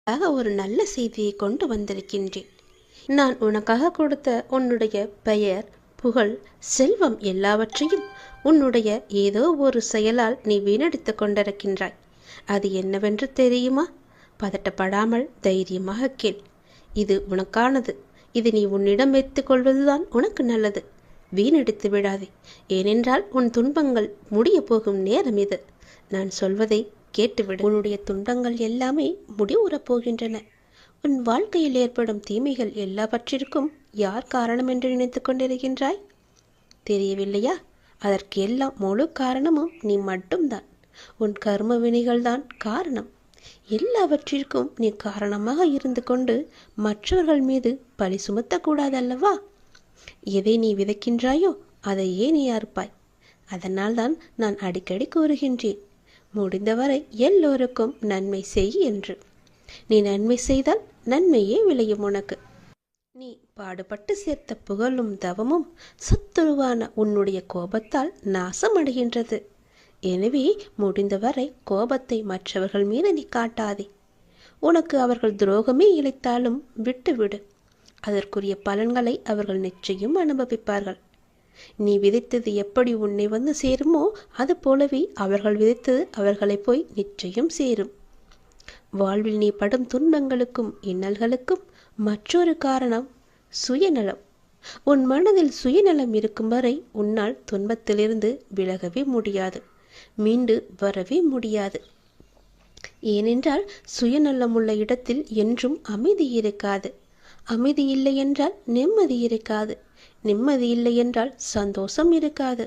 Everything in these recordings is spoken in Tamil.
ஒரு நல்ல செய்தியை கொண்டு வந்திருக்கின்றேன். நான் உனக்காக கொடுத்த உன்னுடைய பெயர், புகழ், செல்வம் எல்லாவற்றையும் உன்னுடைய ஏதோ ஒரு செயலால் நீ வீணடித்துக் கொண்டிருக்கின்றாய். அது என்னவென்று தெரியுமா? பதட்டப்படாமல் தைரியமாக கேள். இது உனக்கானது. இது நீ உன்னிடம் வைத்துக் கொள்வதுதான் உனக்கு நல்லது. வீணடித்து விடாதே. ஏனென்றால் உன் துன்பங்கள் முடிய போகும் நேரம் இது. நான் சொல்வதை கேட்டுவிடு. உன்னுடைய துன்பங்கள் எல்லாமே முடிவுறப் போகின்றன. உன் வாழ்க்கையில் ஏற்படும் தீமைகள் எல்லாவற்றிற்கும் யார் காரணம் என்று நினைத்து கொண்டிருக்கின்றாய்? தெரியவில்லையா? அதற்கு எல்லாம் முழு காரணமும் நீ மட்டும்தான். உன் கர்ம வினைகள்தான் காரணம். எல்லாவற்றிற்கும் நீ காரணமாக இருந்து கொண்டு மற்றவர்கள் மீது பழி சுமத்தக்கூடாதல்லவா? எதை நீ விதைக்கின்றாயோ அதையே நீ அறுப்பாய். அதனால்தான் நான் அடிக்கடி கூறுகின்றேன், முடிந்தவரை எல்லோருக்கும் நன்மை செய் என்று. நீ நன்மை செய்தால் நன்மையே விளையும் உனக்கு. நீ பாடுபட்டு சேர்த்த புகழும் தவமும் சத்துருவான உன்னுடைய கோபத்தால் நாசமடைகின்றது. எனவே முடிந்தவரை கோபத்தை மற்றவர்கள் மீது நீ காட்டாதே. உனக்கு அவர்கள் துரோகமே இழைத்தாலும் விட்டுவிடு. அதற்குரிய பலன்களை அவர்கள் நிச்சயம் அனுபவிப்பார்கள். நீ விதைத்தது எப்படி உன்னை வந்து சேருமோ அது போலவே அவர்கள் விதைத்தது அவர்களை போய் நிச்சயம் சேரும். வாழ்வில் நீ படும் துன்பங்களுக்கும் இன்னல்களுக்கும் மற்றொரு காரணம் சுயநலம். உன் மனதில் சுயநலம் இருக்கும் வரை உன்னால் துன்பத்திலிருந்து விலகவே முடியாது, மீண்டு வரவே முடியாது. ஏனென்றால் சுயநலம் உள்ள இடத்தில் என்றும் அமைதி இருக்காது. அமைதி இல்லை என்றால் நிம்மதி இருக்காது. நிம்மதி இல்லை என்றால் சந்தோஷம் இருக்காது.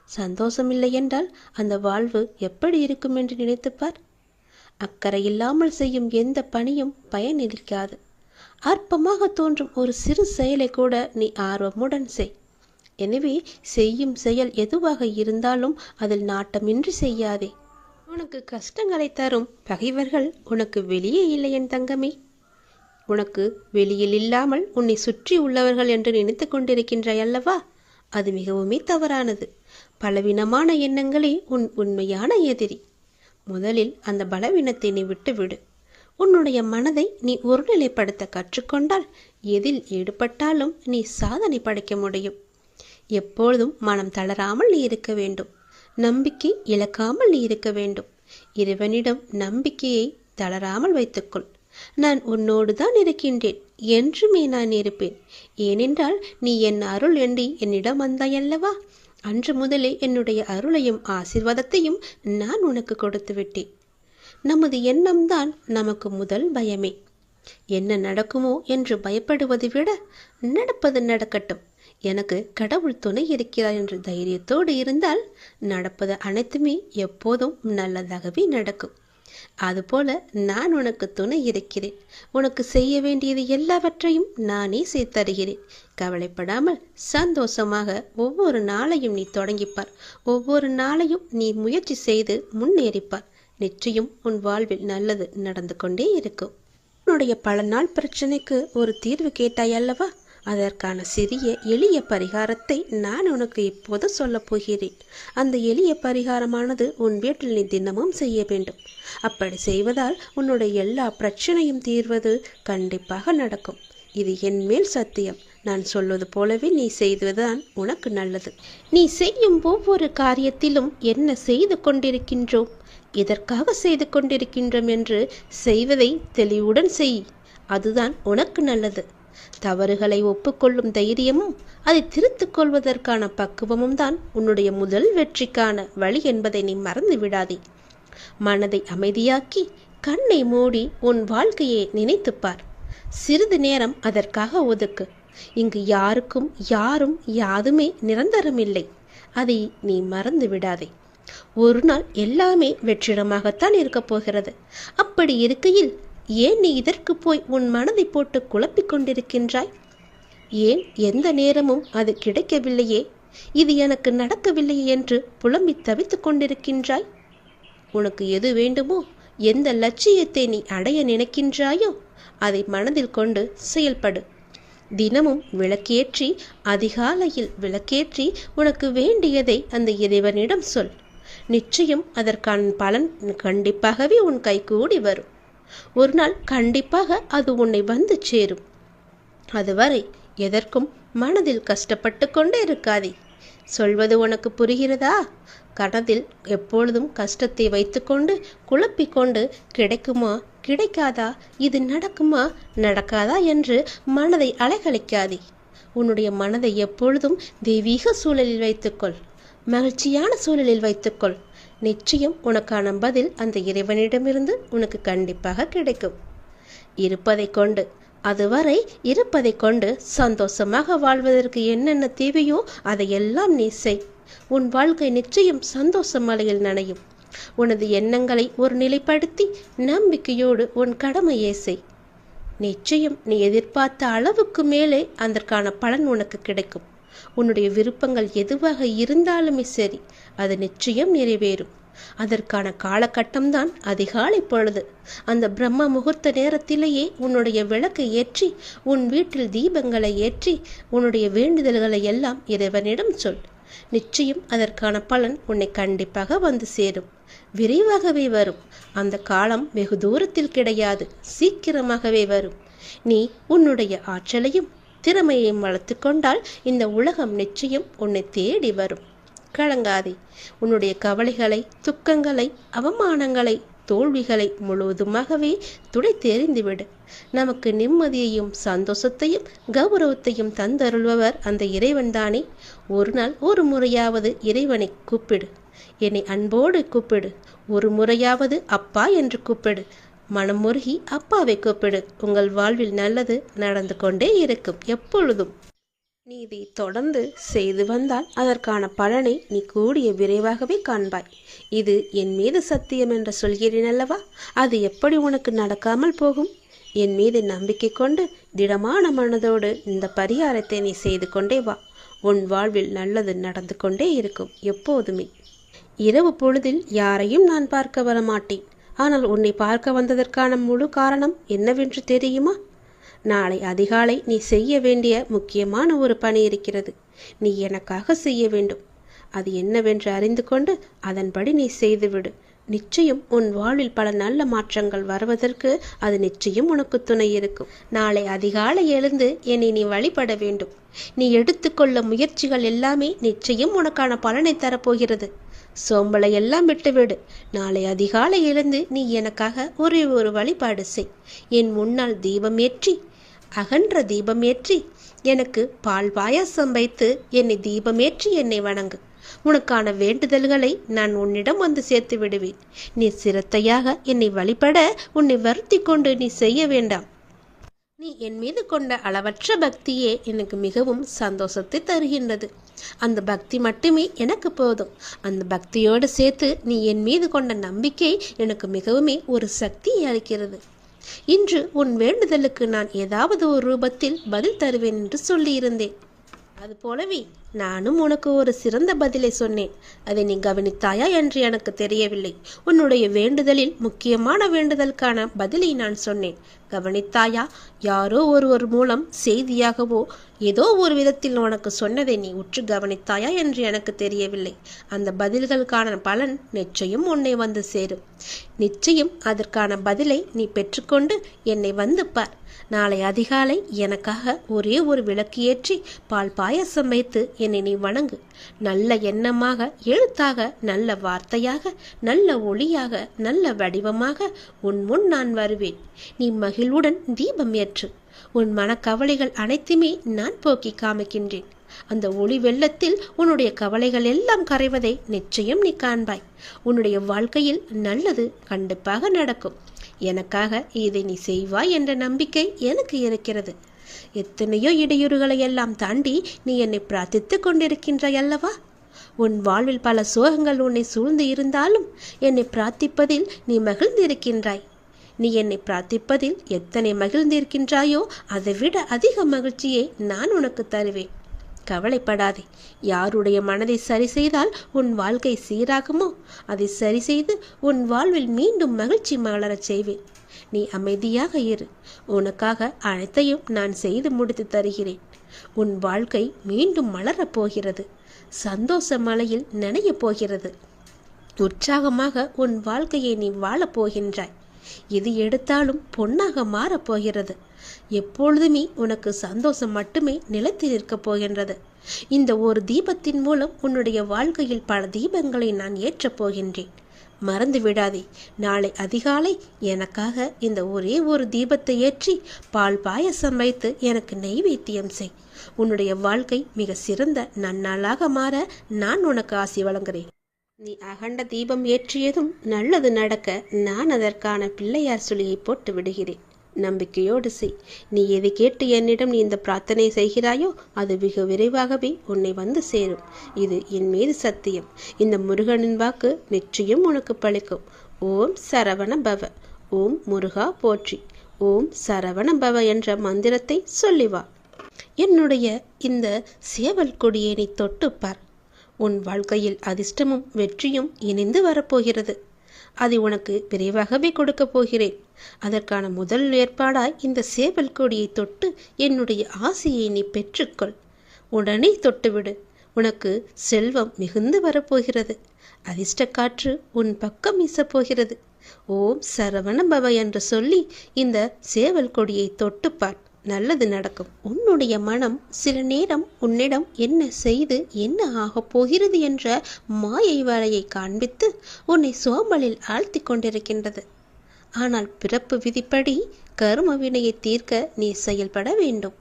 சந்தோஷம் இல்லை என்றால் அந்த வாழ்வு எப்படி இருக்கும் என்று நினைத்துப்பார். அக்கறை இல்லாமல் செய்யும் எந்த பணியும் பயனளிக்காது. அற்பமாக தோன்றும் ஒரு சிறு செயலை கூட நீ ஆர்வமுடன் செய். எனவே செய்யும் செயல் எதுவாக இருந்தாலும் அதில் நாட்டமின்றி செய்யாதே. உனக்கு கஷ்டங்களை தரும் பகைவர்கள் உனக்கு வெளியே இல்லை என் தங்கமே. உனக்கு வெளியில் இல்லாமல் உன்னை சுற்றி உள்ளவர்கள் என்று நினைத்து கொண்டிருக்கின்றாய் அல்லவா? அது மிகவுமே தவறானது. பலவீனமான எண்ணங்களே உன் உண்மையான எதிரி. முதலில் அந்த பலவீனத்தை நீ விட்டுவிடு. உன்னுடைய மனதை நீ ஒருநிலைப்படுத்த கற்றுக்கொண்டால் எதில் ஈடுபட்டாலும் நீ சாதனை படைக்க முடியும். எப்பொழுதும் மனம் தளராமல் நீ இருக்க வேண்டும். நம்பிக்கை இழக்காமல் நீ இருக்க வேண்டும். இறைவனிடம் நம்பிக்கையை தளராமல் வைத்துக்கொள். நான் உன்னோடு தான் இருக்கின்றேன், என்றுமே நான் இருப்பேன். ஏனென்றால் நீ என் அருள் எண்ணி என்னிடம் வந்தாயல்லவா? அன்று முதலே என்னுடைய அருளையும் ஆசீர்வாதத்தையும் நான் உனக்கு கொடுத்து விட்டேன். நமது எண்ணம்தான் நமக்கு முதல் பயமே. என்ன நடக்குமோ என்று பயப்படுவதை விட நடப்பது நடக்கட்டும், எனக்கு கடவுள் துணை இருக்கிறார் என்று தைரியத்தோடு இருந்தால் நடப்பது அனைத்துமே எப்போதும் நல்லதாகவே நடக்கும். அதுபோல நான் உனக்கு துணை இருக்கிறேன். உனக்கு செய்ய வேண்டியது எல்லாவற்றையும் நானே செய்து தருகிறேன். கவலைப்படாமல் சந்தோஷமாக ஒவ்வொரு நாளையும் நீ தொடங்கிப்பார். ஒவ்வொரு நாளையும் நீ முயற்சி செய்து முன்னேறிப்பார். நிச்சயம் உன் வாழ்வில் நல்லது நடந்து கொண்டே இருக்கும். உன்னுடைய பல நாள் பிரச்சனைக்கு ஒரு தீர்வு கேட்டாய் அல்லவா? அதற்கான சிறிய எளிய பரிகாரத்தை நான் உனக்கு இப்போது சொல்லப் போகிறேன். அந்த எளிய பரிகாரமானது உன் வீட்டில் நீ தினமும் செய்ய வேண்டும். அப்படி செய்வதால் உன்னுடைய எல்லா பிரச்சனையும் தீர்வது கண்டிப்பாக நடக்கும். இது என் மேல் சத்தியம். நான் சொல்வது போலவே நீ செய்வதுதான் உனக்கு நல்லது. நீ செய்யும் ஒவ்வொரு காரியத்திலும் என்ன செய்து கொண்டிருக்கின்றோம், எதற்காக செய்து கொண்டிருக்கின்றோம் என்று செய்வதை தெளிவுடன் செய். அதுதான் உனக்கு நல்லது. தவறுகளை ஒப்புக்கொள்ளும் தைரியமும் அதை திருத்திக் கொள்வதற்கான பக்குவமும் தான் உன்னுடைய முதல் வெற்றிக்கான வழி என்பதை நீ மறந்து விடாதே. மனதை அமைதியாக்கி கண்ணை மூடி உன் வாழ்க்கையை நினைத்துப்பார். சிறிது நேரம் அதற்காக ஒதுக்கு. இங்கு யாருக்கும் யாரும் யாதுமே நிரந்தரமில்லை. அதை நீ மறந்து விடாதே. ஒரு நாள் எல்லாமே வெற்றிடமாகத்தான் இருக்கப் போகிறது. அப்படி இருக்கையில் ஏன் நீ இதற்கு போய் உன் மனதை போட்டு குழப்பிக் கொண்டிருக்கின்றாய்? ஏன் எந்த நேரமும் அது கிடைக்கவில்லையே, இது எனக்கு நடக்கவில்லையே என்று புலம்பி தவித்துக் கொண்டிருக்கின்றாய்? உனக்கு எது வேண்டுமோ, எந்த லட்சியத்தை நீ அடைய நினைக்கின்றாயோ அதை மனதில் கொண்டு செயல்படு. தினமும் விளக்கேற்றி, அதிகாலையில் விளக்கேற்றி உனக்கு வேண்டியதை அந்த இறைவனிடம் சொல். நிச்சயம் அதற்கான பலன் கண்டிப்பாகவே உன் கைகூடி வரும். ஒரு நாள் கண்டிப்பாக அது உன்னை வந்து சேரும். அதுவரை எதற்கும் மனதில் கஷ்டப்பட்டு கொண்டே இருக்காதே. சொல்வது உனக்கு புரிகிறதா? கனதில் எப்பொழுதும் கஷ்டத்தை வைத்துக்கொண்டு குழப்பிக்கொண்டு கிடைக்குமா கிடைக்காதா, இது நடக்குமா நடக்காதா என்று மனதை அலைகழிக்காதே. உன்னுடைய மனதை எப்பொழுதும் தெய்வீக சூழலில் வைத்துக்கொள், மகிழ்ச்சியான சூழலில் வைத்துக்கொள். நிச்சயம் உனக்கான பதில் அந்த இறைவனிடமிருந்து உனக்கு கண்டிப்பாக கிடைக்கும். இருப்பதை கொண்டு அதுவரை இருப்பதை கொண்டு சந்தோஷமாக வாழ்வதற்கு என்னென்ன தேவையோ அதையெல்லாம் நீ செய். உன் வாழ்க்கை நிச்சயம் சந்தோஷ மலையில் நனையும். உனது எண்ணங்களை ஒரு நிலைப்படுத்தி நம்பிக்கையோடு உன் கடமையை செய். நிச்சயம் நீ எதிர்பார்த்த அளவுக்கு மேலே அதற்கான பலன் உனக்கு கிடைக்கும். உன்னுடைய விருப்பங்கள் எதுவாக இருந்தாலுமே சரி, அது நிச்சயம் நிறைவேறும். அதற்கான காலகட்டம்தான் அதிகாலை பொழுது. அந்த பிரம்ம முகூர்த்த நேரத்திலேயே உன்னுடைய விளக்கை ஏற்றி உன் வீட்டில் தீபங்களை ஏற்றி உன்னுடைய வேண்டுதல்களை எல்லாம் இறைவனிடம் சொல். நிச்சயம் அதற்கான பலன் உன்னை கண்டிப்பாக வந்து சேரும். விரைவாகவே வரும். அந்த காலம் வெகு தூரத்தில் கிடையாது, சீக்கிரமாகவே வரும். நீ உன்னுடைய ஆற்றலையும் திறமையையும் வளர்த்து கொண்டால் இந்த உலகம் நிச்சயம் உன்னை தேடி வரும். கலங்காதே. உன்னுடைய கவலைகளை, துக்கங்களை, அவமானங்களை, தோல்விகளை முழுவதுமாகவே துடைத்தெறிந்துவிடு. நமக்கு நிம்மதியையும் சந்தோஷத்தையும் கௌரவத்தையும் தந்தருள்பவர் அந்த இறைவன் தானே. ஒரு நாள் ஒரு முறையாவது இறைவனை கூப்பிடு. என்னை அன்போடு கூப்பிடு. ஒரு முறையாவது அப்பா என்று கூப்பிடு. மனம் முருகி அப்பாவை கூப்பிடு. உங்கள் வாழ்வில் நல்லது நடந்து கொண்டே இருக்கும் எப்பொழுதும். நீ இதை தொடர்ந்து செய்து வந்தால் அதற்கான பலனை நீ கூடிய விரைவாகவே காண்பாய். இது என் மீது சத்தியம் என்று சொல்கிறேன் அல்லவா? அது எப்படி உனக்கு நடக்காமல் போகும்? என் மீது நம்பிக்கை கொண்டு திடமான மனதோடு இந்த பரிகாரத்தை நீ செய்து கொண்டே வா. உன் வாழ்வில் நல்லது நடந்து கொண்டே இருக்கும் எப்போதுமே. இரவு பொழுதில் யாரையும் நான் பார்க்க வரமாட்டேன். ஆனால் உன்னை பார்க்க வந்ததற்கான முழு காரணம் என்னவென்று தெரியுமா? நாளை அதிகாலை நீ செய்ய வேண்டிய முக்கியமான ஒரு பணி இருக்கிறது. நீ எனக்காக செய்ய வேண்டும். அது என்னவென்று அறிந்து கொண்டு அதன்படி நீ செய்துவிடு. நிச்சயம் உன் வாழ்வில் பல நல்ல மாற்றங்கள் வருவதற்கு அது நிச்சயம் உனக்கு துணை இருக்கும். நாளை அதிகாலை எழுந்து என்னை நீ வழிபட வேண்டும். நீ எடுத்துக்கொள்ள முயற்சிகள் எல்லாமே நிச்சயம் உனக்கான பலனை தரப்போகிறது. சோம்பலை எல்லாம் விட்டுவிடு. நாளை அதிகாலை எழுந்து நீ எனக்காக ஒரே ஒரு வழிபாடு செய். என் முன்னால் தீபம் ஏற்றி, அகன்ற தீபம் ஏற்றி, எனக்கு பால் பாயாசம் வைத்து என்னை தீபமேற்றி என்னை வணங்கு. உனக்கான வேண்டுதல்களை நான் உன்னிடம் வந்து சேர்த்து விடுவேன். நீ சிரத்தையாக என்னை வழிபட உன்னை வருத்தி கொண்டு நீ செய்ய வேண்டாம். நீ என் மீது கொண்ட அளவற்ற பக்தியே எனக்கு மிகவும் சந்தோஷத்தை தருகின்றது. அந்த பக்தி மட்டுமே எனக்கு போதும். அந்த பக்தியோடு சேர்த்து நீ என் மீது கொண்ட நம்பிக்கை எனக்கு மிகவுமே ஒரு சக்தியை அளிக்கிறது. இன்று உன் வேண்டுதலுக்கு நான் ஏதாவது ஒரு ரூபத்தில் பதில் தருவேன் என்று சொல்லியிருந்தேன். அதுபோலவே நானும் உனக்கு ஒரு சிறந்த பதிலை சொன்னேன். அதை நீ கவனித்தாயா என்று எனக்கு தெரியவில்லை. உன்னுடைய வேண்டுதலில் முக்கியமான வேண்டுதலுக்கான பதிலை நான் சொன்னேன். கவனித்தாயா? யாரோ ஒருவர் மூலம் செய்தியாகவோ ஏதோ ஒரு விதத்தில் உனக்கு சொன்னதை நீ உற்று கவனித்தாயா என்று எனக்கு தெரியவில்லை. அந்த பதில்களுக்கான பலன் நிச்சயம் உன்னை வந்து சேரும். நிச்சயம் அதற்கான பதிலை நீ பெற்றுக்கொண்டு என்னை வந்து பார். நாளை அதிகாலை எனக்காக ஒரே ஒரு விளக்கு ஏற்றி பால் பாயசம் வைத்து என்னை நீ வணங்கு. நல்ல எண்ணமாக, எழுத்தாக, நல்ல வார்த்தையாக, நல்ல ஒளியாக, நல்ல வடிவமாக உன் முன் நான் வருவேன். நீ மகிழ்வுடன் தீபம் ஏற்று. உன் மனக்கவலைகள் அனைத்துமே நான் போக்கி காமிக்கின்றேன். அந்த ஒளி வெள்ளத்தில் உன்னுடைய கவலைகள் எல்லாம் கரைவதை நிச்சயம் நீ காண்பாய். உன்னுடைய வாழ்க்கையில் நல்லது கண்டிப்பாக நடக்கும். எனக்காக இதை நீ செய்வாய் என்ற நம்பிக்கை எனக்கு இருக்கிறது. எத்தனையோ இடையூறுகளை எல்லாம் தாண்டி நீ என்னை பிரார்த்தித்து கொண்டிருக்கின்றாய் அல்லவா? உன் வாழ்வில் பல சோகங்கள் உன்னை சூழ்ந்து இருந்தாலும் என்னை பிரார்த்திப்பதில் நீ மகிழ்ந்திருக்கின்றாய். நீ என்னை பிரார்த்திப்பதில் எத்தனை மகிழ்ந்திருக்கின்றாயோ அதைவிட அதிக மகிழ்ச்சியை நான் உனக்கு தருவேன். கவலைப்படாதே. யாருடைய மனதை சரி செய்தால் உன் வாழ்க்கை சீராகுமோ அதை சரி செய்து உன் வாழ்வில் மீண்டும் மகிழ்ச்சி மலரச் செய்வேன். நீ அமைதியாக இரு. உனக்காக அனைத்தையும் நான் செய்து முடித்து தருகிறேன். உன் வாழ்க்கை மீண்டும் மலரப் போகிறது. சந்தோஷ மலையில் நனையப் போகிறது. உற்சாகமாக உன் வாழ்க்கையை நீ வாழப் போகின்றாய். எது எடுத்தாலும் பொன்னாக மாறப்போகிறது. எப்பொழுதுமே உனக்கு சந்தோஷம் மட்டுமே நிலைத்து நிற்கப் போகின்றது. இந்த ஒரு தீபத்தின் மூலம் உன்னுடைய வாழ்க்கையில் பல தீபங்களை நான் ஏற்றப் போகின்றேன். மறந்து விடாதே, நாளை அதிகாலை எனக்காக இந்த ஒரே ஒரு தீபத்தை ஏற்றி பால் பாயசம் வைத்து எனக்கு நெய்வேத்தியம் செய். உன்னுடைய வாழ்க்கை மிக சிறந்த நன்னாளாக மாற நான் உனக்கு ஆசி வழங்குகிறேன். நீ அகண்ட தீபம் ஏற்றியதும் நல்லது நடக்க நான் அதற்கான பிள்ளையார் சுழியை போட்டு விடுகிறேன். நம்பிக்கையோடு செய். நீ எதை கேட்டு என்னிடம் நீ இந்த பிரார்த்தனை செய்கிறாயோ அது வெகு விரைவாகவே உன்னை வந்து சேரும். இது என் மீது சத்தியம். இந்த முருகனின் வாக்கு நிச்சயம் உனக்கு பலிக்கும். ஓம் சரவண பவ, ஓம் முருகா போற்றி, ஓம் சரவண பவ என்ற மந்திரத்தை சொல்லிவா. என்னுடைய இந்த சேவல் கொடியை நீ தொட்டுப்பார். உன் வாழ்க்கையில் அதிர்ஷ்டமும் வெற்றியும் இணைந்து வரப்போகிறது. அதை உனக்கு விரைவாகவே கொடுக்கப் போகிறேன். அதற்கான முதல் ஏற்பாடாய் இந்த சேவல் கொடியை தொட்டு என்னுடைய ஆசையை நீ பெற்றுக்கொள். உடனே தொட்டுவிடு. உனக்கு செல்வம் மிகுந்து வரப்போகிறது. அதிர்ஷ்ட காற்று உன் பக்கம் வீசப்போகிறது. ஓம் சரவண பவ என்று சொல்லி இந்த சேவல் கொடியை தொட்டுப்பார். நல்லது நடக்கும். உன்னுடைய மனம் சில நேரம் உன்னிடம் என்ன செய்து என்ன ஆகப் போகிறது என்ற மாயை வலையை காண்பித்து உன்னை சோம்பலில் ஆழ்த்தி கொண்டிருக்கின்றது. ஆனால் பிறப்பு விதிப்படி கர்ம வினையை தீர்க்க நீ செயல்பட வேண்டும்.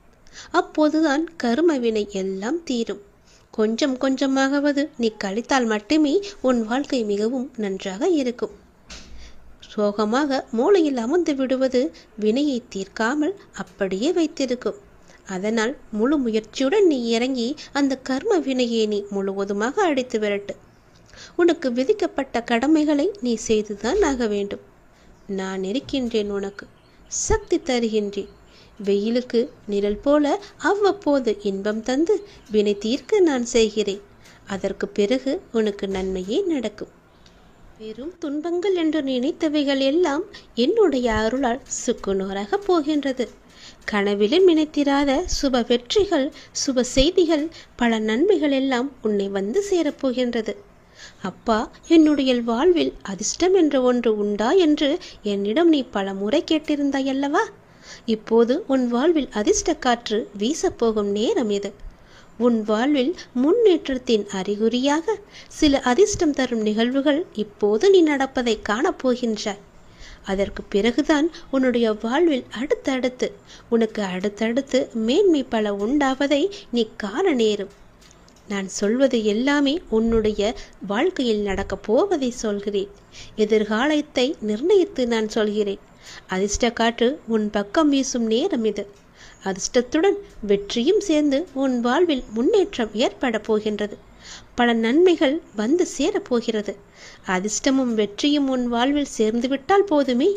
அப்போதுதான் கர்ம வினை எல்லாம் தீரும். கொஞ்சம் கொஞ்சமாகவது நீ கழித்தால் மட்டுமே உன் வாழ்க்கை மிகவும் நன்றாக இருக்கும். சோகமாக மூளையில் அமர்ந்து விடுவது வினையை தீர்க்காமல் அப்படியே வைத்திருக்கும். அதனால் முழு முயற்சியுடன் நீ இறங்கி அந்த கர்ம வினையை நீ முழுவதுமாக அடித்து விரட்டு. உனக்கு விதிக்கப்பட்ட கடமைகளை நீ செய்துதான் ஆக வேண்டும். நான் இருக்கின்றேன், உனக்கு சக்தி தருகின்றேன். வெயிலுக்கு நிழல் போல அவ்வப்போது இன்பம் தந்து வினை தீர்க்க நான் செய்கிறேன். அதற்கு பிறகு உனக்கு நன்மையே நடக்கும். பெரும் துன்பங்கள் என்று நினைத்தவைகள் எல்லாம் என்னுடைய அருளால் சுக்குநூறாக போகின்றது. கனவிலும் நினைத்திராத சுப வெற்றிகள், சுப செய்திகள், பல நன்மைகள் எல்லாம் உன்னை வந்து சேரப்போகின்றது. அப்பா, என்னுடைய வாழ்வில் அதிர்ஷ்டம் என்ற ஒன்று உண்டா என்று என்னிடம் நீ பல முறை கேட்டிருந்தாய் அல்லவா? இப்போது உன் வாழ்வில் அதிர்ஷ்ட காற்று வீசப்போகும் நேரம் இது. உன் வாழ்வில் முன்னேற்றத்தின் அறிகுறியாக சில அதிர்ஷ்டம் தரும் நிகழ்வுகள் இப்போது நீ நடப்பதை காணப்போகின்றாய். அதற்கு பிறகுதான் உன்னுடைய வாழ்வில் அடுத்தடுத்து மேன்மை பல உண்டாவதை நீ காண நேரும். நான் சொல்வது எல்லாமே உன்னுடைய வாழ்க்கையில் நடக்கப் போவதை சொல்கிறேன். எதிர்காலத்தை நிர்ணயித்து நான் சொல்கிறேன். அதிர்ஷ்ட காற்று உன் பக்கம் வீசும் நேரம் இது. அதிர்ஷ்டத்துடன் வெற்றியும் சேர்ந்து உன் வாழ்வில் முன்னேற்றம் ஏற்பட போகின்றது. பல நன்மைகள் வந்து சேரப்போகிறது. அதிர்ஷ்டமும் வெற்றியும் உன் வாழ்வில் சேர்ந்துவிட்டால் போதுமே,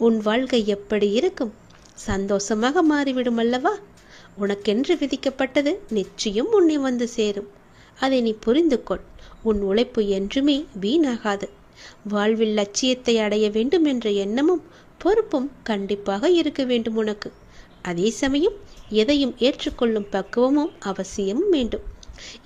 உன் வாழ்க்கை எப்படி இருக்கும்? சந்தோஷமாக மாறிவிடும் அல்லவா? உனக்கென்று விதிக்கப்பட்டது நிச்சயம் உன்னை வந்து சேரும். அதை நீ புரிந்து கொள். உன் உழைப்பு என்றுமே வீணாகாது. வாழ்வில் லட்சியத்தை அடைய வேண்டும் என்ற எண்ணமும் பொறுப்பும் கண்டிப்பாக இருக்க வேண்டும் உனக்கு. அதே சமயம் எதையும் ஏற்றுக்கொள்ளும் பக்குவமும் அவசியமும் வேண்டும்.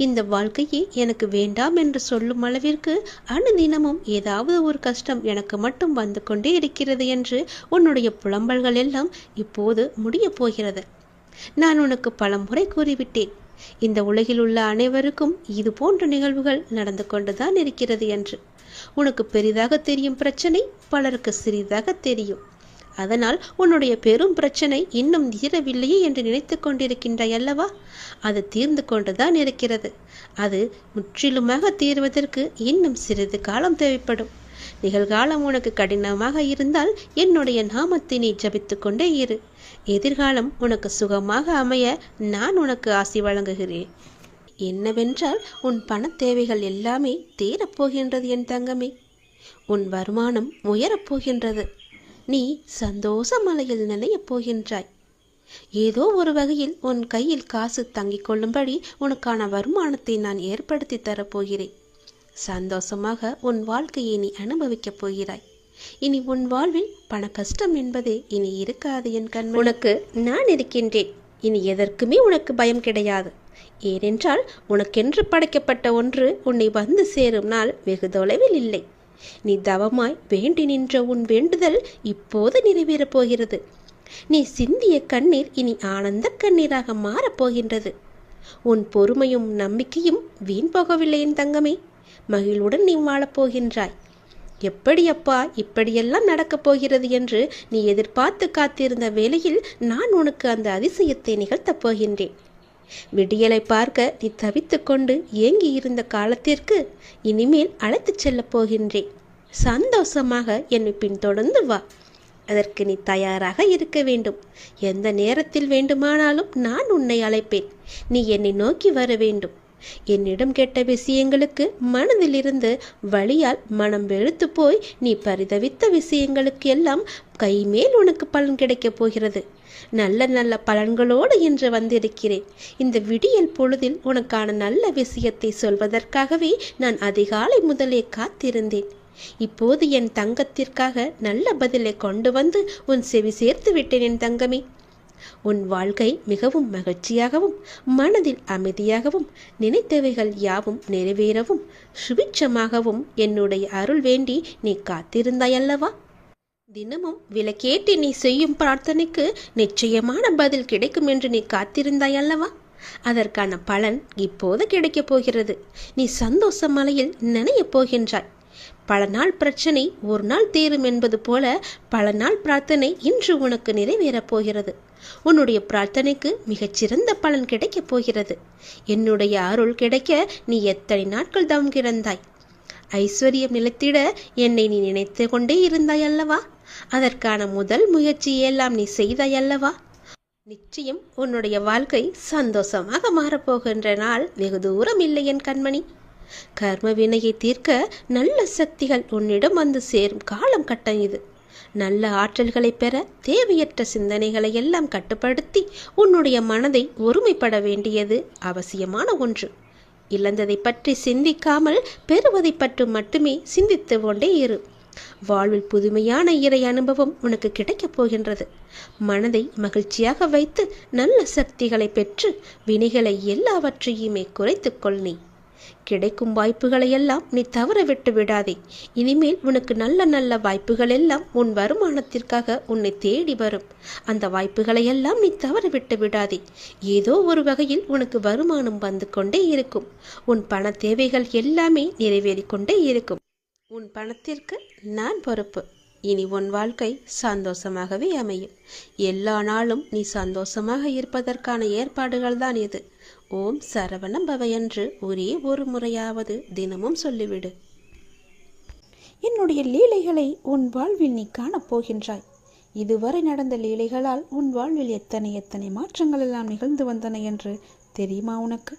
இந்த வாழ்க்கையே எனக்கு வேண்டாம் என்று சொல்லும் அளவிற்கு அனுதினமும் ஏதாவது ஒரு கஷ்டம் எனக்கு மட்டும் வந்து கொண்டே இருக்கிறது என்று உன்னுடைய புலம்பல்கள் எல்லாம் இப்போது முடிய போகிறது. நான் உனக்கு பல முறை கூறிவிட்டேன், இந்த உலகில் உள்ள அனைவருக்கும் இது போன்ற நிகழ்வுகள் நடந்து கொண்டுதான் இருக்கிறது என்று. உனக்கு பெரிதாக தெரியும் பிரச்சனை பலருக்கு சிறிதாக தெரியும். அதனால் உன்னுடைய பெரும் பிரச்சனை இன்னும் தீரவில்லையே என்று நினைத்து கொண்டிருக்கின்றாய் அல்லவா? அது தீர்ந்து கொண்டுதான் இருக்கிறது. அது முற்றிலுமாக தீர்வதற்கு இன்னும் சிறிது காலம் தேவைப்படும். நிகழ்காலம் உனக்கு கடினமாக இருந்தால் என்னுடைய நாமத்தை நீ ஜபித்து கொண்டே இரு. எதிர்காலம் உனக்கு சுகமாக அமைய நான் உனக்கு ஆசி வழங்குகிறேன். என்னவென்றால் உன் பண தேவைகள் எல்லாமே தீரப்போகின்றது என் தங்கமே. உன் வருமானம் உயரப்போகின்றது. நீ சந்தோஷ மலையில் நினையப் போகின்றாய். ஏதோ ஒரு வகையில் உன் கையில் காசு தங்கிக் கொள்ளும்படி உனக்கான வருமானத்தை நான் ஏற்படுத்தி தரப்போகிறேன். சந்தோஷமாக உன் வாழ்க்கையை நீ அனுபவிக்கப் போகிறாய். இனி உன் வாழ்வில் பண கஷ்டம் என்பதே இனி இருக்காது என் கண். உனக்கு நான் இருக்கின்றேன். இனி எதற்குமே உனக்கு பயம் கிடையாது. ஏனென்றால் உனக்கென்று படைக்கப்பட்ட ஒன்று உன்னை வந்து சேரும் நாள் வெகு தொலைவில் இல்லை. நீ தவமாய் வேண்டி நின்ற உன் வேண்டுதல் இப்போது நிறைவேறப் போகிறது. நீ சிந்திய கண்ணீர் இனி ஆனந்த கண்ணீராக மாறப்போகின்றது. உன் பொறுமையும் நம்பிக்கையும் வீண் போகவில்லை என் தங்கமே. மகிழ்வுடன் நீ வாழப்போகின்றாய். எப்படி அப்பா இப்படியெல்லாம் நடக்கப் போகிறது என்று நீ எதிர்பார்த்து காத்திருந்த வேளையில் நான் உனக்கு அந்த அதிசயத்தை நிகழ்த்தப் போகின்றேன். விடியலை பார்க்க நீ தவித்து கொண்டு ஏங்கி இருந்த காலத்திற்கு இனிமேல் அழைத்துச் செல்லப் போகின்றேன். சந்தோஷமாக என்னை பின்தொடர்ந்து வா. அதற்கு நீ தயாராக இருக்க வேண்டும். எந்த நேரத்தில் வேண்டுமானாலும் நான் உன்னை அழைப்பேன். நீ என்னை நோக்கி வர வேண்டும். என்னிடம் கேட்ட விஷயங்களுக்கு மனதிலிருந்து வழியால் மனம் வெளுத்து போய் நீ பரிதவித்த விஷயங்களுக்கு எல்லாம் கைமேல் உனக்கு பலன் கிடைக்கப் போகிறது. நல்ல நல்ல பலன்களோடு என்று வந்திருக்கிறேன். இந்த விடியல் பொழுதில் உனக்கான நல்ல விஷயத்தை சொல்வதற்காகவே நான் அதிகாலை முதலே காத்திருந்தேன். இப்போது என் தங்கத்திற்காக நல்ல பதிலை கொண்டு வந்து உன் செவி சேர்த்து விட்டேன் என் தங்கமே. உன் வாழ்க்கை மிகவும் மகிழ்ச்சியாகவும் மனதில் அமைதியாகவும் நினைத்தவைகள் யாவும் நிறைவேறவும் சுபிட்சமாகவும் என்னுடைய அருள் வேண்டி நீ காத்திருந்தாயல்லவா? தினமும் விளக்கேற்றி நீ செய்யும் பிரார்த்தனைக்கு நிச்சயமான பதில் கிடைக்கும் என்று நீ காத்திருந்தாயல்லவா? அதற்கான பலன் இப்போது கிடைக்கப் போகிறது. நீ சந்தோஷ மலையில் நனையப் போகின்றாய். பல நாள் பிரச்சனை ஒரு நாள் தீரும் என்பது போல பல நாள் பிரார்த்தனை இன்று உனக்கு நிறைவேறப் போகிறது. உன்னுடைய பிரார்த்தனைக்கு மிகச்சிறந்த பலன் கிடைக்கப் போகிறது. என்னுடைய அருள் கிடைக்க நீ எத்தனை நாட்கள் தவம் கிடந்தாய். ஐஸ்வர்யம் நிலைத்திட என்னை நீ நினைத்து கொண்டே இருந்தாய் அல்லவா? அதற்கான முதல் முயற்சியெல்லாம் நீ செய்தாய் அல்லவா? நிச்சயம் உன்னுடைய வாழ்க்கை சந்தோஷமாக மாறப்போகின்ற நாள் வெகு தூரம் இல்லை என் கண்மணி. கர்ம வினையை தீர்க்க நல்ல சக்திகள் உன்னிடம் வந்து சேரும் காலம் கட்டம் இது. நல்ல ஆற்றல்களை பெற தேவையற்ற சிந்தனைகளை எல்லாம் கட்டுப்படுத்தி உன்னுடைய மனதை ஒருமைப்பட வேண்டியது அவசியமான ஒன்று. இழந்ததை பற்றி சிந்திக்காமல் பெறுவதை பற்றி மட்டுமே சிந்தித்து கொண்டே இரு. வாழ்வில் புதுமையான இறை அனுபவம் உனக்கு கிடைக்கப் போகின்றது. மனதை மகிழ்ச்சியாக வைத்து நல்ல சக்திகளை பெற்று வினைகளை எல்லாவற்றையுமே குறைத்துக்கொள். நீ கிடைக்கும் வாய்ப்புகளை எல்லாம் நீ தவற விட்டு விடாதே. இனிமேல் உனக்கு நல்ல நல்ல வாய்ப்புகள் எல்லாம் உன் வருமானத்திற்காக உன்னை தேடி வரும். அந்த வாய்ப்புகளை எல்லாம் நீ தவற விட்டு விடாதே. ஏதோ ஒரு வகையில் உனக்கு வருமானம் வந்து கொண்டே இருக்கும். உன் பண தேவைகள் எல்லாமே நிறைவேறிக்கொண்டே இருக்கும். உன் பணத்திற்கு நான் பொறுப்பு. இனி உன் வாழ்க்கை சந்தோஷமாகவே அமையும். எல்லா நாளும் நீ சந்தோஷமாக இருப்பதற்கான ஏற்பாடுகள் தான் இது. ஓம் சரவணம் பவ என்று ஒரே ஒரு முறையாவது தினமும் சொல்லிவிடு. என்னுடைய லீலைகளை உன் வாழ்வில் நீ காணப்போகின்றாய். இதுவரை நடந்த லீலைகளால் உன் வாழ்வில் எத்தனை எத்தனை மாற்றங்கள் எல்லாம் நிகழ்ந்து வந்தன என்று தெரியுமா உனக்கு?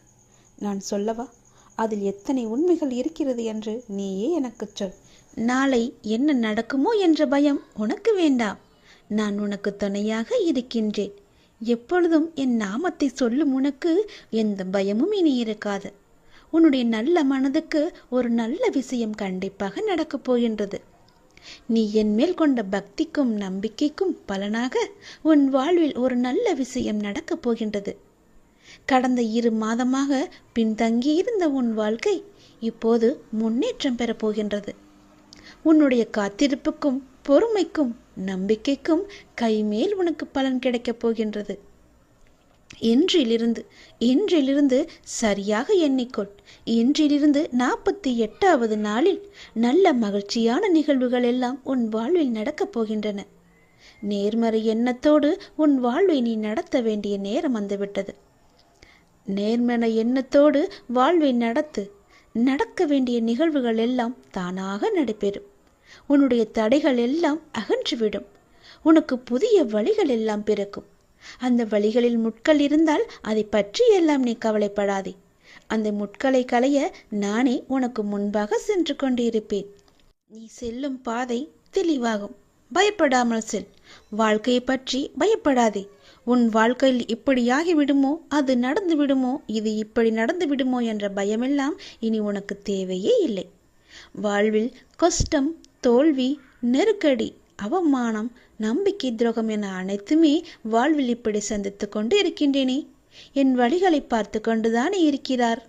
நான் சொல்லவா? அதில் எத்தனை உண்மைகள் இருக்கிறது என்று நீயே எனக்கு சொல். நாளை என்ன நடக்குமோ என்ற பயம் உனக்கு வேண்டாம். நான் உனக்கு துணையாக இருக்கின்றேன். எப்பொழுதும் என் நாமத்தை சொல்லும் உனக்கு எந்த பயமும் இனி இருக்காது. உன்னுடைய நல்ல மனதுக்கு ஒரு நல்ல விஷயம் கண்டிப்பாக நடக்கப் போகின்றது. நீ என் மேல் கொண்ட பக்திக்கும் நம்பிக்கைக்கும் பலனாக உன் வாழ்வில் ஒரு நல்ல விஷயம் நடக்கப் போகின்றது. கடந்த 2 மாதமாக பின்தங்கியிருந்த உன் வாழ்க்கை இப்போது முன்னேற்றம் பெறப்போகின்றது. உன்னுடைய காத்திருப்புக்கும் பொறுமைக்கும் நம்பிக்கைக்கும் கைமேல் உனக்கு பலன் கிடைக்கப் போகின்றது. இன்றிலிருந்து சரியாக எண்ணிக்கொள். இன்றிலிருந்து 48வது நாளில் நல்ல மகிழ்ச்சியான நிகழ்வுகள் எல்லாம் உன் வாழ்வில் நடக்கப் போகின்றன. நேர்மறை எண்ணத்தோடு உன் வாழ்வை நீ நடத்த வேண்டிய நேரம் வந்துவிட்டது. நேர்மறை எண்ணத்தோடு வாழ்வை நடக்க வேண்டிய நிகழ்வுகள் எல்லாம் தானாக நடைபெறும். உன்னுடைய தடைகள் எல்லாம் அகன்றுவிடும். உனக்கு புதிய வழிகள் எல்லாம் பிறக்கும். அந்த வழிகளில் முட்கள் இருந்தால் அதை பற்றி எல்லாம் நீ கவலைப்படாதே. அந்த முட்களை களைய நானே உனக்கு முன்பாக சென்று கொண்டிருப்பேன். நீ செல்லும் பாதை தெளிவாகும். பயப்படாமல் செல். வாழ்க்கையை பற்றி பயப்படாதே. உன் வாழ்க்கையில் இப்படியாகி விடுமோ, அது நடந்து விடுமோ, இது இப்படி நடந்து விடுமோ என்ற பயமெல்லாம் இனி உனக்கு தேவையே இல்லை. வாழ்வில் கஷ்டம், தோல்வி, நெருக்கடி, அவமானம், நம்பிக்கை துரோகம் என அனைத்துமே வாழ்வில் இப்படி சந்தித்து கொண்டு இருக்கின்றேனே. என் வழிகளை பார்த்து கொண்டுதானே இருக்கிறார்.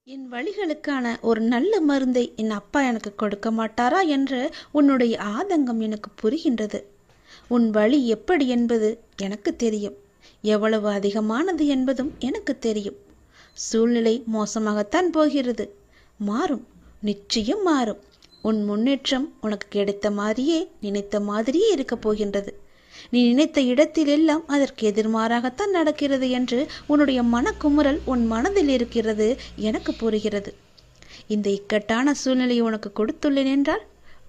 என் வலிகளுக்கான ஒரு நல்ல மருந்தை என் அப்பா எனக்கு கொடுக்க மாட்டாரா என்ற உன்னுடைய ஆதங்கம் எனக்கு புரிகின்றது. உன் வலி எப்படி என்பது எனக்கு தெரியும், எவ்வளவு அதிகமானது என்பதும் எனக்கு தெரியும். சூழ்நிலை மோசமாகத்தான் போகிறது. மாறும், நிச்சயம் மாறும். உன் முன்னேற்றம் உனக்கு கிடைத்த மாதிரியே, நினைத்த மாதிரியே இருக்கப் போகின்றது. நீ நினைத்த இடத்தில் எல்லாம் அதற்கு எதிர்மாறாகத்தான் நடக்கிறது என்று உன்னுடைய மனக்குமுறல் உன் மனதில் இருக்கிறது, எனக்கு புரிகிறது. இந்த இக்கட்டான சூழ்நிலையை உனக்கு கொடுத்துள்ளேன் என்றால்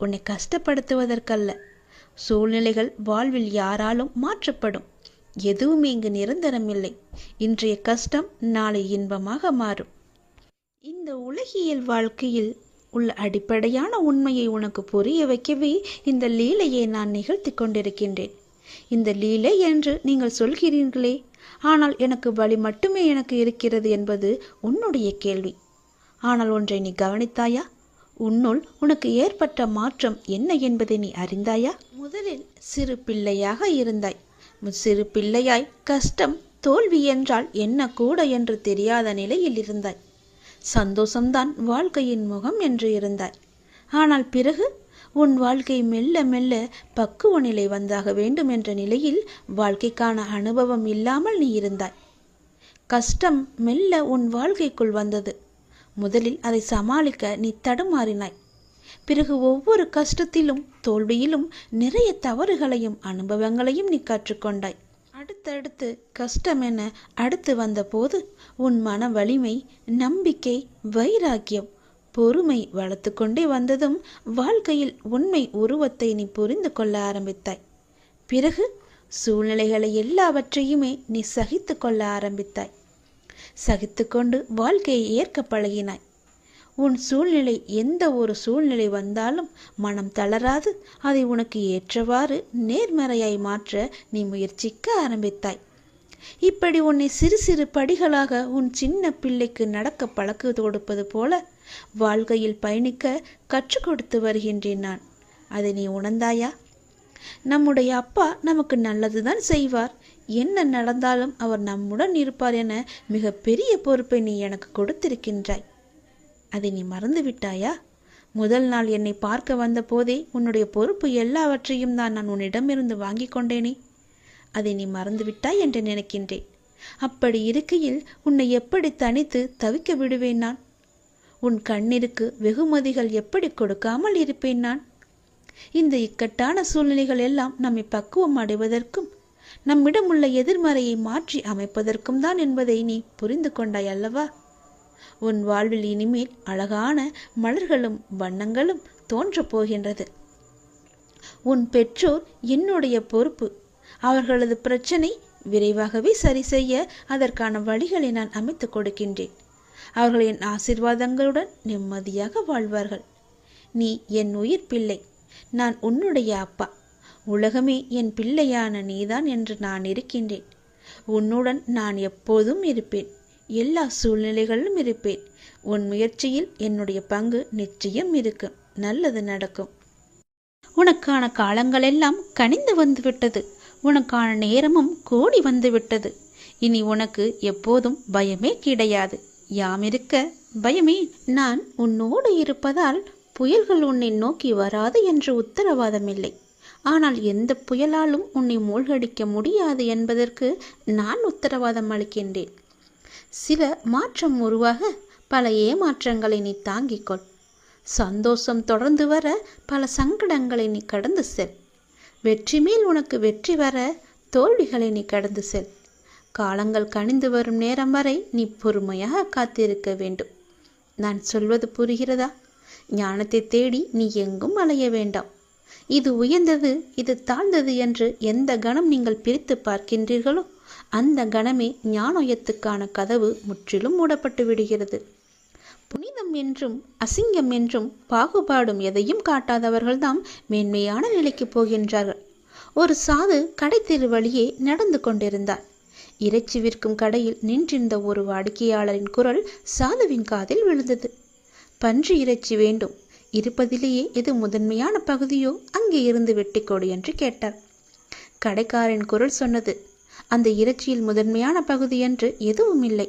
உன்னை கஷ்டப்படுத்துவதற்கல்ல. சூழ்நிலைகள் வாழ்வில் யாராலும் மாற்றப்படும். எதுவுமே இங்கு நிரந்தரமில்லை. இன்றைய கஷ்டம் நாளை இன்பமாக மாறும். இந்த உலகியல் வாழ்க்கையில் உள்ள அடிப்படையான உண்மையை உனக்கு புரிய வைக்கவே இந்த லீலையை நான் நிகழ்த்தி கொண்டிருக்கின்றேன். இந்த லீலை என்று நீங்கள் சொல்கிறீர்களே, ஆனால் எனக்கு வலி மட்டுமே எனக்கு இருக்கிறது என்பது உன்னுடைய கேள்வி. ஆனால் ஒன்றை நீ கவனித்தாயா? உன்னுள் உனக்கு ஏற்பட்ட மாற்றம் என்ன என்பதை நீ அறிந்தாயா? முதலில் சிறு பிள்ளையாக இருந்தாய். சிறு பிள்ளையாய் கஷ்டம், தோல்வி என்றால் என்ன கூட என்று தெரியாத நிலையில் இருந்தாய். சந்தோஷம்தான் வாழ்க்கையின் முகம் என்று இருந்தாய். ஆனால் பிறகு உன் வாழ்க்கை மெல்ல மெல்ல பக்குவ நிலை வந்தாக வேண்டும் என்ற நிலையில் வாழ்க்கைக்கான அனுபவம் இல்லாமல் நீ இருந்தாய். கஷ்டம் மெல்ல உன் வாழ்க்கைக்குள் வந்தது. முதலில் அதை சமாளிக்க நீ தடுமாறினாய். பிறகு ஒவ்வொரு கஷ்டத்திலும் தோல்வியிலும் நிறைய தவறுகளையும் அனுபவங்களையும் நீ கற்றுக்கொண்டாய். அடுத்தடுத்து கஷ்டம் என அடுத்து வந்தபோது உன் மன வலிமை, நம்பிக்கை, வைராக்கியம், பொறுமை வளர்த்து கொண்டே வந்ததும் வாழ்க்கையில் உண்மை உருவத்தை நீ புரிந்து கொள்ள ஆரம்பித்தாய். பிறகு சூழ்நிலைகளை எல்லாவற்றையுமே நீ சகித்து கொள்ள ஆரம்பித்தாய். சகித்து கொண்டு வாழ்க்கையை ஏற்க பழகினாய். உன் சூழ்நிலை எந்த ஒரு சூழ்நிலை வந்தாலும் மனம் தளராது அதை உனக்கு ஏற்றவாறு நேர்மறையாய் மாற்ற நீ முயற்சிக்க ஆரம்பித்தாய். இப்படி உன்னை சிறு சிறு படிகளாக உன் சின்ன பிள்ளைக்கு நடக்க பழக்க கொடுப்பது போல வாழ்க்கையில் பயணிக்க கற்றுக் கொடுத்து வருகின்றேன் நான். அதை நீ உணர்ந்தாயா? நம்முடைய அப்பா நமக்கு நல்லதுதான் செய்வார், என்ன நடந்தாலும் அவர் நம்முடன் இருப்பார் என மிக பெரிய பொறுப்பை நீ எனக்கு கொடுத்திருக்கின்றாய். அதை நீ மறந்து விட்டாயா? முதல் நாள் என்னை பார்க்க வந்த போதே உன்னுடைய பொறுப்பு எல்லாவற்றையும் தான் நான் உன்னிடமிருந்து வாங்கி கொண்டேனே. அதை நீ மறந்து விட்டாய் என்று நினைக்கின்றேன். அப்படி இருக்கையில் உன்னை எப்படி தனித்து தவிக்க விடுவேன் நான்? உன் கண்ணிற்கு வெகுமதிகள் எப்படி கொடுக்காமல் இருப்பேன் நான்? இந்த இக்கட்டான சூழ்நிலைகள் எல்லாம் நம்மை பக்குவம் அடைவதற்கும் நம்மிடம் உள்ள எதிர்மறையை மாற்றி அமைப்பதற்கும் தான் என்பதை நீ புரிந்து கொண்டாய் அல்லவா? உன் வாழ்வில் இனிமேல் அழகான மலர்களும் வண்ணங்களும் தோன்றப் போகின்றது. உன் பெற்றோர் என்னுடைய பொறுப்பு. அவர்களது பிரச்சனை விரைவாகவே சரி செய்ய அதற்கான வழிகளை நான் அமைத்து கொடுக்கின்றேன். அவர்களின் ஆசீர்வாதங்களுடன் நிம்மதியாக வாழ்வார்கள். நீ என் உயிர் பிள்ளை, நான் உன்னுடைய அப்பா. உலகமே என் பிள்ளையான நீதான் என்று நான் இருக்கின்றேன். உன்னுடன் நான் எப்போதும் இருப்பேன், எல்லா சூழ்நிலைகளிலும் இருப்பேன். உன் முயற்சியில் என்னுடைய பங்கு நிச்சயம் இருக்கும். நல்லது நடக்கும். உனக்கான காலங்களெல்லாம் கனிந்து வந்துவிட்டது. உனக்கான நேரமும் கூடி வந்துவிட்டது. இனி உனக்கு எப்போதும் பயமே கிடையாது. யாமிருக்க பயமே. நான் உன்னோடு இருப்பதால் புயல்கள் உன்னை நோக்கி வராது என்று உத்தரவாதமில்லை. ஆனால் எந்த புயலாலும் உன்னை மூழ்கடிக்க முடியாது என்பதற்கு நான் உத்தரவாதம் அளிக்கின்றேன். சில மாற்றம் உருவாக பல ஏமாற்றங்களை நீ தாங்கிக்கொள். சந்தோஷம் தொடர்ந்து வர பல சங்கடங்களை நீ கடந்து செல். வெற்றி மேல் உனக்கு வெற்றி வர தோல்விகளை நீ கடந்து செல். காலங்கள் கனிந்து வரும் நேரம் வரை நீ பொறுமையாக காத்திருக்க வேண்டும். நான் சொல்வது புரிகிறதா? ஞானத்தை தேடி நீ எங்கும் அலைய வேண்டாம். இது உயர்ந்தது, இது தாழ்ந்தது என்று எந்த கணம் நீங்கள் பிரித்து பார்க்கின்றீர்களோ அந்த கணமே ஞானோயத்துக்கான கதவு முற்றிலும் மூடப்பட்டு விடுகிறது. புனிதம் என்றும் அசிங்கம் என்றும் பாகுபாடும் எதையும் காட்டாதவர்கள்தான் மேன்மையான நிலைக்கு போகின்றார்கள். ஒரு சாது கடை தெரு வழியே நடந்து கொண்டிருந்தார். இறைச்சி விற்கும் கடையில் நின்றிருந்த ஒரு வாடிக்கையாளரின் குரல் சாதுவின் காதில் விழுந்தது. பன்றி இறைச்சி வேண்டும், இருப்பதிலேயே எது முதன்மையான பகுதியோ அங்கே இருந்து வெட்டிக்கொடு என்று கேட்டார். கடைக்காரன் குரல் சொன்னது, அந்த இறைச்சியில் முதன்மையான பகுதி என்று எதுவும் இல்லை.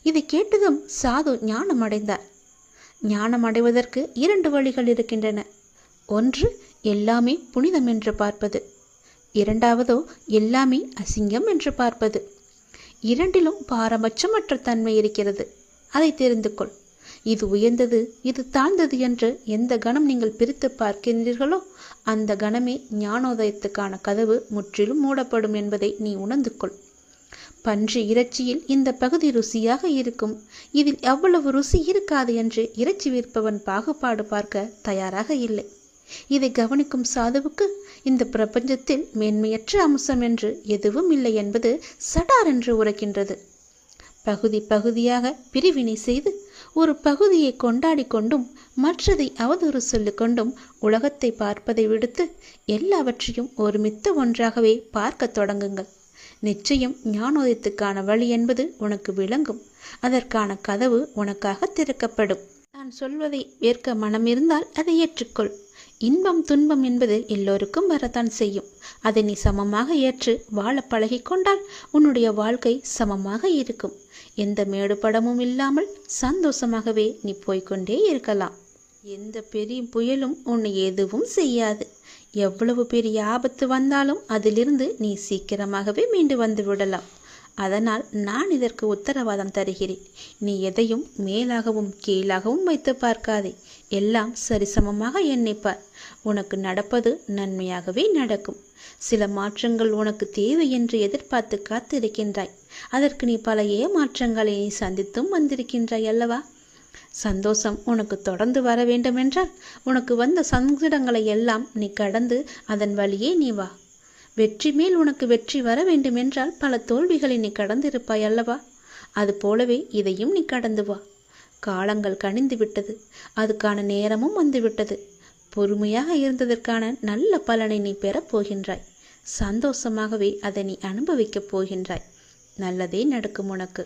இதை கேட்டதும் சாது ஞானம் அடைந்தார். ஞானம் அடைவதற்கு 2 வழிகள் இருக்கின்றன. ஒன்று, எல்லாமே புனிதம் என்று பார்ப்பது. இரண்டாவதோ எல்லாமே அசிங்கம் என்று பார்ப்பது. இரண்டிலும் பாரபட்சமற்ற தன்மை இருக்கிறது. அதை தெரிந்து கொள். இது உயர்ந்தது, இது தாழ்ந்தது என்று எந்த கணம் நீங்கள் பிரித்து பார்க்கின்றீர்களோ அந்த கணமே ஞானோதயத்துக்கான கதவு முற்றிலும் மூடப்படும் என்பதை நீ உணர்ந்து கொள். பன்றி இறைச்சியில் இந்த பகுதி ருசியாக இருக்கும், இதில் எவ்வளவு ருசி இருக்காது என்று இறைச்சி விற்பவன் பாகுபாடு பார்க்க தயாராக இல்லை. இதை கவனிக்கும் சாதுவுக்கு இந்த பிரபஞ்சத்தில் மேன்மையற்ற அம்சம் என்று எதுவும் இல்லை என்பது சடார் என்று உரைக்கின்றது. பகுதி பகுதியாக பிரிவினை செய்து ஒரு பகுதியை கொண்டாடி கொண்டும் மற்றதை அவதூறு சொல்லிக் கொண்டும் உலகத்தை பார்ப்பதை விடுத்து எல்லாவற்றையும் ஒருமித்த ஒன்றாகவே பார்க்க தொடங்குங்கள். நிச்சயம் ஞானோதயத்துக்கான வழி என்பது உனக்கு விளங்கும். அதற்கான கதவு உனக்காக திறக்கப்படும். நான் சொல்வதை ஏற்க மனம் இருந்தால் அதை ஏற்றுக்கொள். இன்பம் துன்பம் என்பது எல்லோருக்கும் வரத்தான் செய்யும். அதை நீ சமமாக ஏற்று வாழ பழகிக்கொண்டால் உன்னுடைய வாழ்க்கை சமமாக இருக்கும். எந்த மேடுபடமும் இல்லாமல் சந்தோஷமாகவே நீ போய்கொண்டே இருக்கலாம். எந்த பெரிய புயலும் உன்னை எதுவும் செய்யாது. எவ்வளவு பெரிய ஆபத்து வந்தாலும் அதிலிருந்து நீ சீக்கிரமாகவே மீண்டு வந்து விடலாம். அதனால் நான் இதற்கு உத்தரவாதம் தருகிறேன். நீ எதையும் மேலாகவும் கீழாகவும் வைத்து பார்க்காதே. எல்லாம் சரிசமமாக எண்ணிப்பார். உனக்கு நடப்பது நன்மையாகவே நடக்கும். சில மாற்றங்கள் உனக்கு தேவை என்று எதிர்பார்த்து காத்திருக்கின்றாய். அதற்கு நீ பல ஏமாற்றங்களை நீ சந்தித்தும் வந்திருக்கின்றாய் அல்லவா? சந்தோஷம் உனக்கு தொடர்ந்து வர வேண்டுமென்றால் உனக்கு வந்த சங்கடங்களை எல்லாம் நீ கடந்து அதன் வழியே நீ வா. வெற்றி மேல் உனக்கு வெற்றி வர வேண்டுமென்றால் பல தோல்விகளை நீ கடந்திருப்பாய் அல்லவா? அது போலவே இதையும் நீ கடந்து வா. காலங்கள் கனிந்து விட்டது, அதுக்கான நேரமும் வந்துவிட்டது. பொறுமையாக இருந்ததற்கான நல்ல பலனை நீ பெறப் போகின்றாய். சந்தோஷமாகவே அதை நீ அனுபவிக்கப் போகின்றாய். நல்லதே நடக்கும் உனக்கு.